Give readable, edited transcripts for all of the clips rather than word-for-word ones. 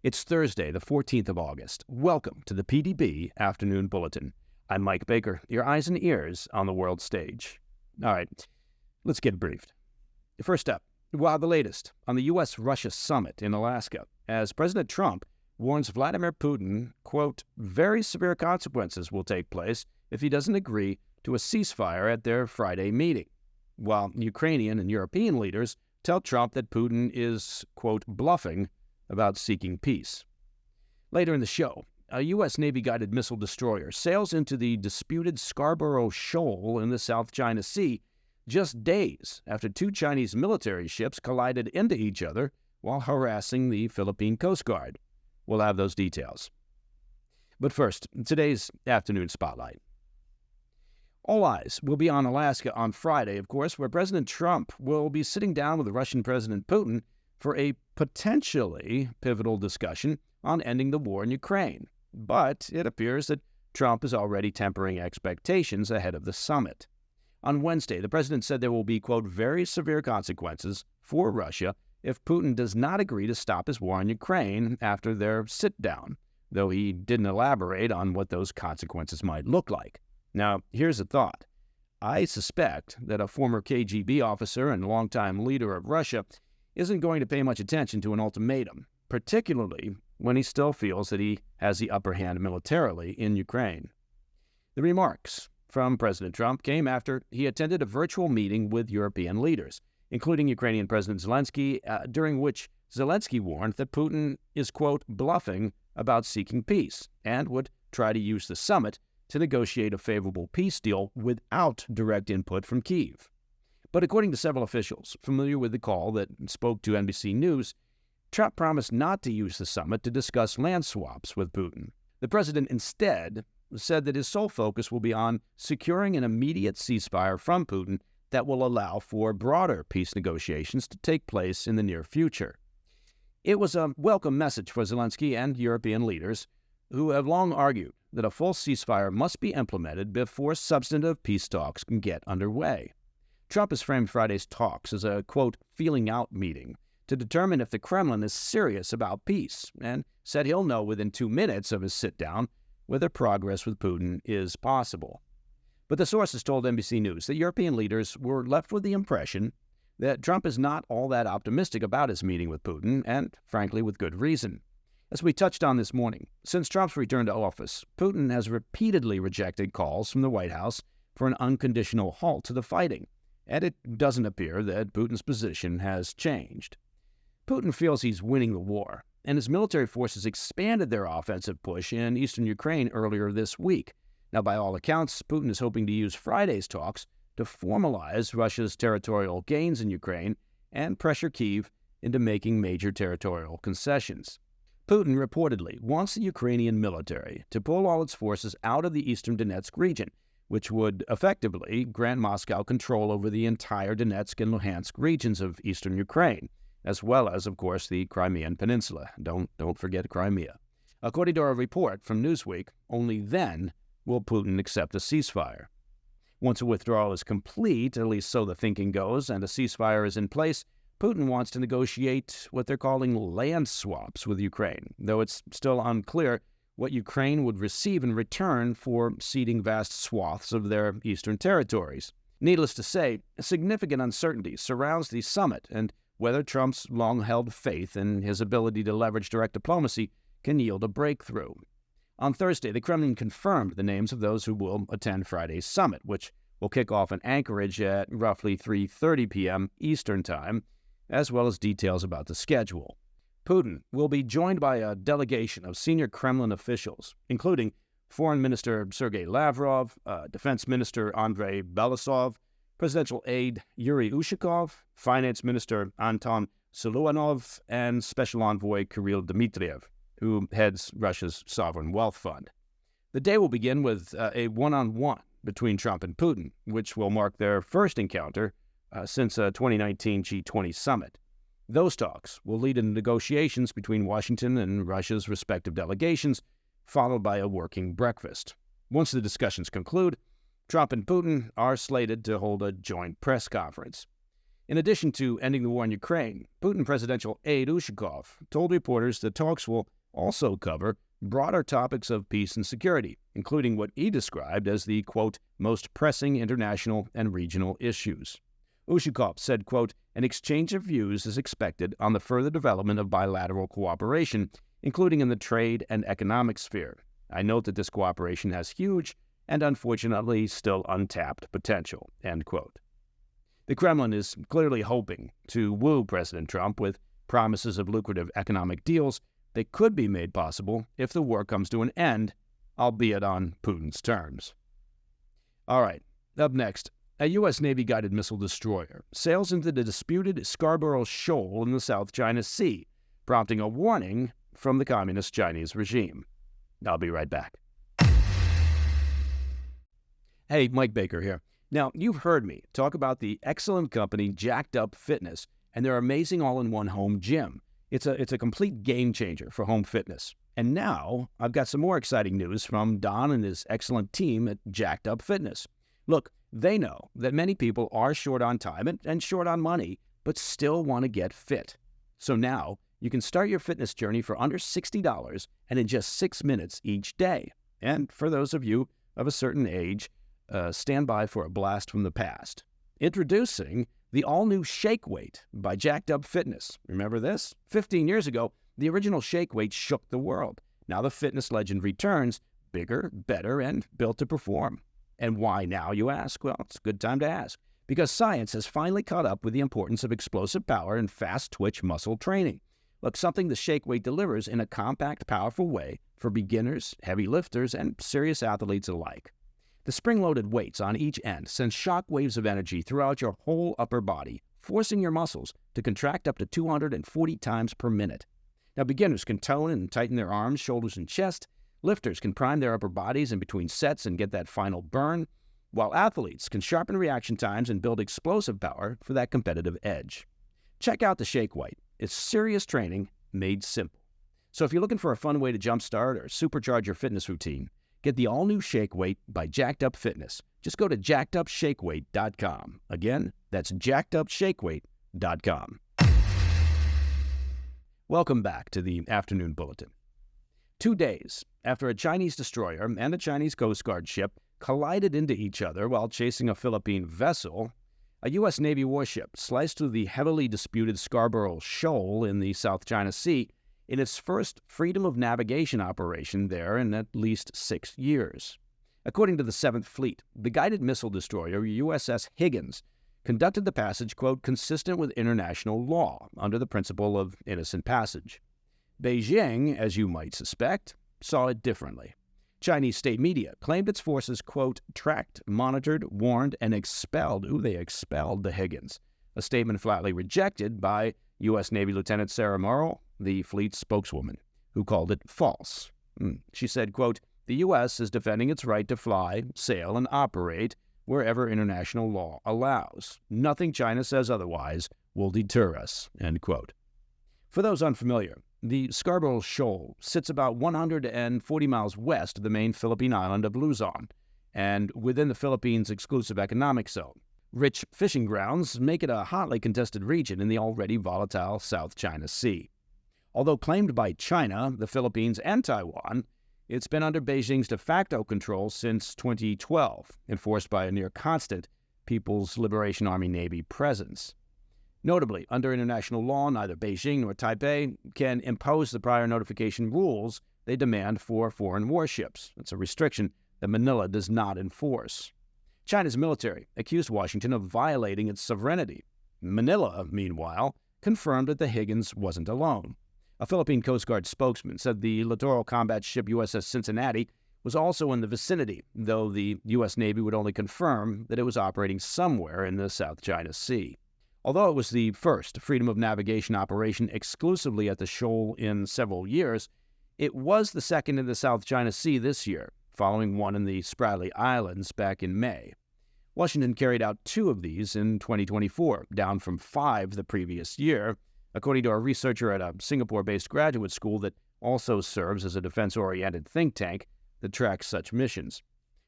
It's Thursday, the 14th of August. Welcome to the PDB Afternoon Bulletin. I'm Mike Baker, your eyes and ears on the world stage. All right, let's get briefed. First up, the latest on the U.S. Russia summit in Alaska, as President Trump warns Vladimir Putin, quote, very severe consequences will take place if he doesn't agree to a ceasefire at their Friday meeting, while Ukrainian and European leaders tell Trump that Putin is, quote, bluffing about seeking peace. Later in the show, a U.S. Navy-guided missile destroyer sails into the disputed Scarborough Shoal in the South China Sea just days after two Chinese military ships collided into each other while harassing the Philippine Coast Guard. We'll have those details. But first, today's afternoon spotlight. All eyes will be on Alaska on Friday, of course, where President Trump will be sitting down with Russian President Putin for a potentially pivotal discussion on ending the war in Ukraine. But it appears that Trump is already tempering expectations ahead of the summit. On Wednesday, the president said there will be, quote, very severe consequences for Russia if Putin does not agree to stop his war in Ukraine after their sit-down, though he didn't elaborate on what those consequences might look like. Now, here's a thought. I suspect that a former KGB officer and longtime leader of Russia isn't going to pay much attention to an ultimatum, particularly when he still feels that he has the upper hand militarily in Ukraine. The remarks from President Trump came after he attended a virtual meeting with European leaders, including Ukrainian President Zelensky, during which Zelensky warned that Putin is, quote, bluffing about seeking peace and would try to use the summit to negotiate a favorable peace deal without direct input from Kyiv. But according to several officials familiar with the call that spoke to NBC News, Trump promised not to use the summit to discuss land swaps with Putin. The president instead said that his sole focus will be on securing an immediate ceasefire from Putin that will allow for broader peace negotiations to take place in the near future. It was a welcome message for Zelensky and European leaders who have long argued that a full ceasefire must be implemented before substantive peace talks can get underway. Trump has framed Friday's talks as a, quote, feeling out meeting to determine if the Kremlin is serious about peace, and said he'll know within 2 minutes of his sit-down whether progress with Putin is possible. But the sources told NBC News that European leaders were left with the impression that Trump is not all that optimistic about his meeting with Putin, and frankly with good reason. As we touched on this morning, since Trump's return to office, Putin has repeatedly rejected calls from the White House for an unconditional halt to the fighting, and it doesn't appear that Putin's position has changed. Putin feels he's winning the war, and his military forces expanded their offensive push in eastern Ukraine earlier this week. Now, by all accounts, Putin is hoping to use Friday's talks to formalize Russia's territorial gains in Ukraine and pressure Kyiv into making major territorial concessions. Putin reportedly wants the Ukrainian military to pull all its forces out of the eastern Donetsk region, which would effectively grant Moscow control over the entire Donetsk and Luhansk regions of eastern Ukraine, as well as, of course, the Crimean Peninsula. Don't forget Crimea. According to a report from Newsweek, only then will Putin accept a ceasefire. Once a withdrawal is complete, at least so the thinking goes, and a ceasefire is in place, Putin wants to negotiate what they're calling land swaps with Ukraine, though it's still unclear what Ukraine would receive in return for ceding vast swaths of their eastern territories. Needless to say, significant uncertainty surrounds the summit and whether Trump's long-held faith in his ability to leverage direct diplomacy can yield a breakthrough. On Thursday, the Kremlin confirmed the names of those who will attend Friday's summit, which will kick off in Anchorage at roughly 3:30 p.m. Eastern Time, as well as details about the schedule. Putin will be joined by a delegation of senior Kremlin officials, including Foreign Minister Sergei Lavrov, Defense Minister Andrei Belousov, Presidential aide Yuri Ushakov, Finance Minister Anton Siluanov, and Special Envoy Kirill Dmitriev, who heads Russia's Sovereign Wealth Fund. The day will begin with a one-on-one between Trump and Putin, which will mark their first encounter since a 2019 G20 summit. Those talks will lead into negotiations between Washington and Russia's respective delegations, followed by a working breakfast. Once the discussions conclude, Trump and Putin are slated to hold a joint press conference. In addition to ending the war in Ukraine, Putin presidential aide Ushakov told reporters that talks will also cover broader topics of peace and security, including what he described as the, quote, most pressing international and regional issues. Ushakov said, quote, an exchange of views is expected on the further development of bilateral cooperation, including in the trade and economic sphere. I note that this cooperation has huge and unfortunately still untapped potential, end quote. The Kremlin is clearly hoping to woo President Trump with promises of lucrative economic deals that could be made possible if the war comes to an end, albeit on Putin's terms. All right, up next, a U.S. Navy-guided missile destroyer sails into the disputed Scarborough Shoal in the South China Sea, prompting a warning from the communist Chinese regime. I'll be right back. Hey, Mike Baker here. Now, you've heard me talk about the excellent company Jacked Up Fitness and their amazing all-in-one home gym. It's a complete game changer for home fitness. And now I've got some more exciting news from Don and his excellent team at Jacked Up Fitness. Look, they know that many people are short on time and short on money, but still want to get fit. So now you can start your fitness journey for under $60 and in just 6 minutes each day. And for those of you of a certain age, stand by for a blast from the past. Introducing the all-new Shake Weight by Jacked Up Fitness. Remember this? 15 years ago, the original Shake Weight shook the world. Now the fitness legend returns, bigger, better, and built to perform. And why now, you ask? Well, it's a good time to ask. Because science has finally caught up with the importance of explosive power and fast-twitch muscle training. Look, something the Shake Weight delivers in a compact, powerful way for beginners, heavy lifters, and serious athletes alike. The spring-loaded weights on each end send shock waves of energy throughout your whole upper body, forcing your muscles to contract up to 240 times per minute. Now, beginners can tone and tighten their arms, shoulders, and chest. Lifters can prime their upper bodies in between sets and get that final burn, while athletes can sharpen reaction times and build explosive power for that competitive edge. Check out the Shake Weight. It's serious training made simple. So if you're looking for a fun way to jumpstart or supercharge your fitness routine, get the all-new Shake Weight by Jacked Up Fitness. Just go to jackedupshakeweight.com. Again, that's jackedupshakeweight.com. Welcome back to the Afternoon Bulletin. 2 days after a Chinese destroyer and a Chinese Coast Guard ship collided into each other while chasing a Philippine vessel, a U.S. Navy warship sliced through the heavily disputed Scarborough Shoal in the South China Sea in its first freedom of navigation operation there in at least 6 years. According to the 7th Fleet, the guided missile destroyer USS Higgins conducted the passage, quote, consistent with international law under the principle of innocent passage. Beijing, as you might suspect, saw it differently. Chinese state media claimed its forces, quote, tracked, monitored, warned, and expelled the Higgins, a statement flatly rejected by U.S. Navy Lieutenant Sarah Morrill, the fleet's spokeswoman, who called it false. She said, quote, the U.S. is defending its right to fly, sail, and operate wherever international law allows. Nothing China says otherwise will deter us, end quote. For those unfamiliar, the Scarborough Shoal sits about 140 miles west of the main Philippine island of Luzon and within the Philippines' exclusive economic zone. Rich fishing grounds make it a hotly contested region in the already volatile South China Sea. Although claimed by China, the Philippines, and Taiwan, it's been under Beijing's de facto control since 2012, enforced by a near-constant People's Liberation Army Navy presence. Notably, under international law, neither Beijing nor Taipei can impose the prior notification rules they demand for foreign warships. It's a restriction that Manila does not enforce. China's military accused Washington of violating its sovereignty. Manila, meanwhile, confirmed that the Higgins wasn't alone. A Philippine Coast Guard spokesman said the littoral combat ship USS Cincinnati was also in the vicinity, though the U.S. Navy would only confirm that it was operating somewhere in the South China Sea. Although it was the first freedom of navigation operation exclusively at the shoal in several years, it was the second in the South China Sea this year, following one in the Spratly Islands back in May. Washington carried out 2 of these in 2024, down from 5 the previous year, according to a researcher at a Singapore-based graduate school that also serves as a defense-oriented think tank that tracks such missions.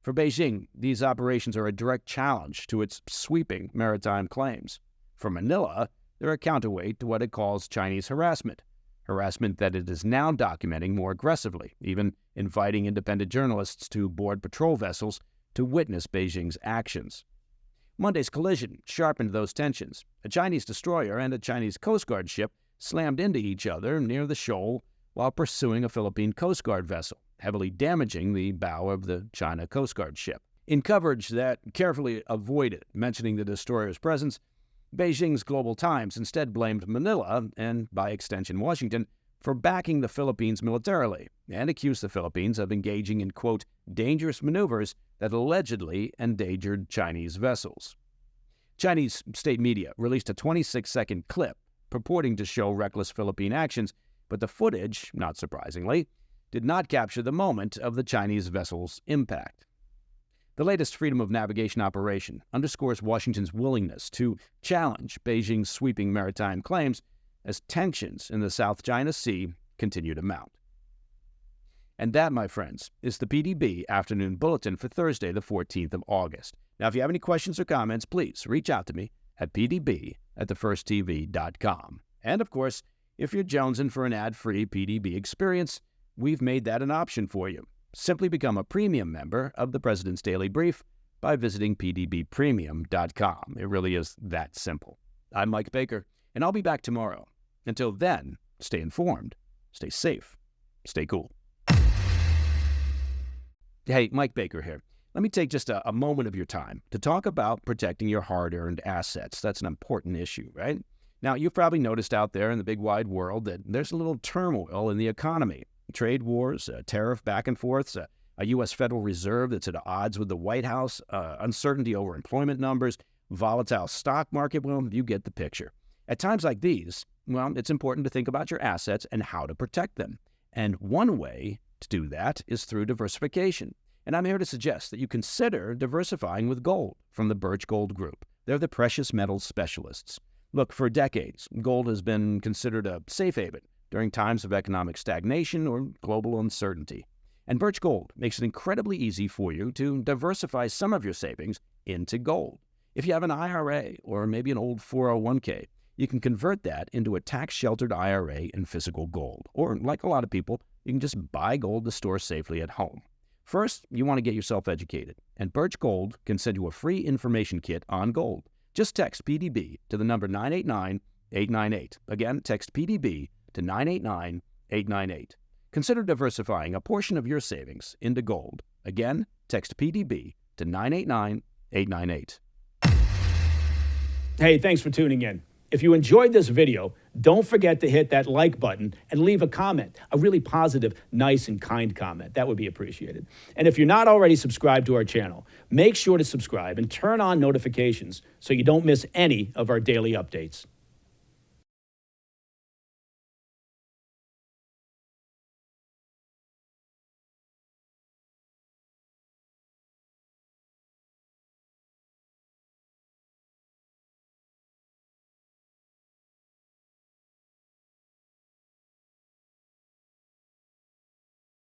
For Beijing, these operations are a direct challenge to its sweeping maritime claims. For Manila, they're a counterweight to what it calls Chinese harassment that it is now documenting more aggressively, even inviting independent journalists to board patrol vessels to witness Beijing's actions. Monday's collision sharpened those tensions. A Chinese destroyer and a Chinese Coast Guard ship slammed into each other near the shoal while pursuing a Philippine Coast Guard vessel, heavily damaging the bow of the China Coast Guard ship. In coverage that carefully avoided mentioning the destroyer's presence, Beijing's Global Times instead blamed Manila, and by extension Washington, for backing the Philippines militarily and accused the Philippines of engaging in, quote, dangerous maneuvers that allegedly endangered Chinese vessels. Chinese state media released a 26-second clip purporting to show reckless Philippine actions, but the footage, not surprisingly, did not capture the moment of the Chinese vessel's impact. The latest freedom of navigation operation underscores Washington's willingness to challenge Beijing's sweeping maritime claims as tensions in the South China Sea continue to mount. And that, my friends, is the PDB Afternoon Bulletin for Thursday, the 14th of August. Now, if you have any questions or comments, please reach out to me at pdb@thefirsttv.com. And, of course, if you're jonesing for an ad-free PDB experience, we've made that an option for you. Simply become a premium member of the President's Daily Brief by visiting pdbpremium.com. It really is that simple. I'm Mike Baker, and I'll be back tomorrow. Until then, stay informed, stay safe, stay cool. Hey, Mike Baker here. Let me take just a moment of your time to talk about protecting your hard-earned assets. That's an important issue, right? Now, you've probably noticed out there in the big wide world that there's a little turmoil in the economy. Trade wars, tariff back and forths, a U.S. Federal Reserve that's at odds with the White House, uncertainty over employment numbers, volatile stock market. Well, you get the picture. At times like these, well, it's important to think about your assets and how to protect them. And one way to do that is through diversification. And I'm here to suggest that you consider diversifying with gold from the Birch Gold Group. They're the precious metals specialists. Look, for decades, gold has been considered a safe haven during times of economic stagnation or global uncertainty. And Birch Gold makes it incredibly easy for you to diversify some of your savings into gold. If you have an IRA or maybe an old 401k, you can convert that into a tax-sheltered IRA in physical gold. Or, like a lot of people, you can just buy gold to store safely at home. First, you want to get yourself educated, and Birch Gold can send you a free information kit on gold. Just text PDB to the number 989-898. Again, text PDB to 989-898. Consider diversifying a portion of your savings into gold. Again, text PDB to 989-898. Hey, thanks for tuning in. If you enjoyed this video, don't forget to hit that like button and leave a comment, a really positive, nice, and kind comment. That would be appreciated. And if you're not already subscribed to our channel, make sure to subscribe and turn on notifications so you don't miss any of our daily updates.